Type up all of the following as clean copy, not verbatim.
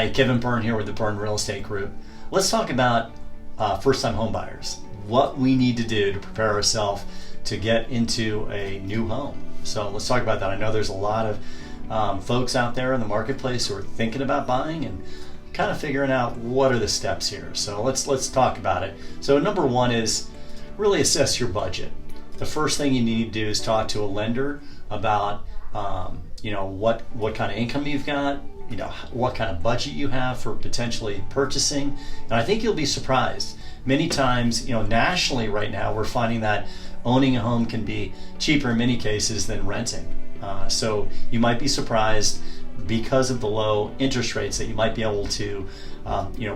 Hi, Kevin Byrne here with the Byrne Real Estate Group. Let's talk about first-time home buyers. What we need to do to prepare ourselves to get into a new home. So let's talk about that. I know there's a lot of folks out there in the marketplace who are thinking about buying and kind of figuring out what are the steps here. So let's talk about it. So number one is really assess your budget. The first thing you need to do is talk to a lender about what kind of income you've got, what kind of budget you have for potentially purchasing. And I think you'll be surprised. Many times, nationally right now, we're finding that owning a home can be cheaper in many cases than renting. So you might be surprised because of the low interest rates that you might be able to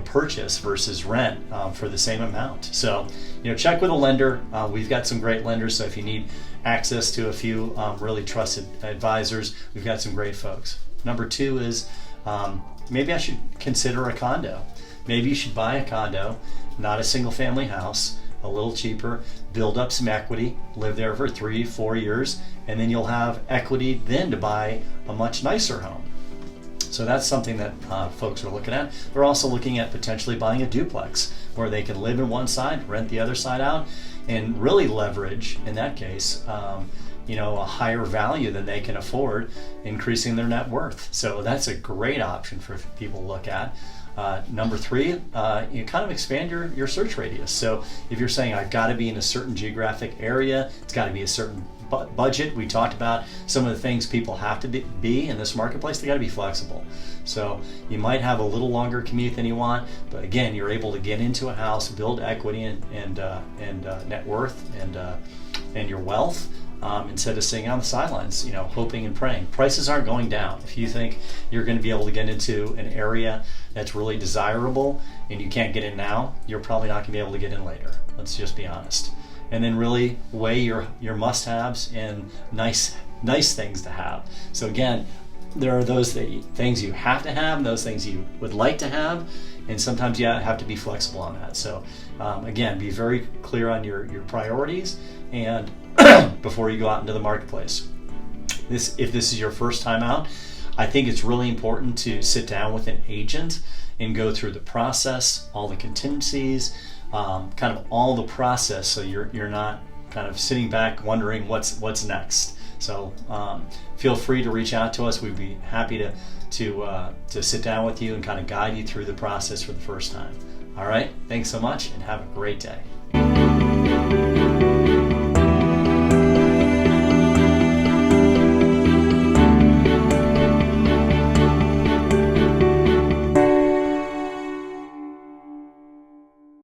purchase versus rent for the same amount. So check with a lender. We've got some great lenders, so if you need access to a few really trusted advisors, we've got some great folks. Number two is maybe I should consider a condo. Maybe you should buy a condo, not a single family house, a little cheaper, build up some equity, live there for 3-4 years, and then you'll have equity then to buy a much nicer home. So that's something that folks are looking at. They're also looking at potentially buying a duplex where they can live in one side, rent the other side out, and really leverage, in that case, a higher value than they can afford, increasing their net worth. So that's a great option for people to look at. Number three, you kind of expand your search radius. So if you're saying I've got to be in a certain geographic area, it's got to be a certain budget. We talked about some of the things people have to be in this marketplace. They got to be flexible. So you might have a little longer commute than you want, but again, you're able to get into a house, build equity and net worth and your wealth. Instead of sitting on the sidelines, hoping and praying. Prices aren't going down. If you think you're going to be able to get into an area that's really desirable and you can't get in now, you're probably not going to be able to get in later. Let's just be honest. And then really weigh your must-haves and nice things to have. So again, there are those things you have to have and those things you would like to have, and sometimes you have to be flexible on that. So again, be very clear on your priorities and before you go out into the marketplace. If this is your first time out, I think it's really important to sit down with an agent and go through the process, all the contingencies, kind of all the process, so you're not kind of sitting back wondering what's next. So feel free to reach out to us. We'd be happy to sit down with you and kind of guide you through the process for the first time. All right, thanks so much and have a great day.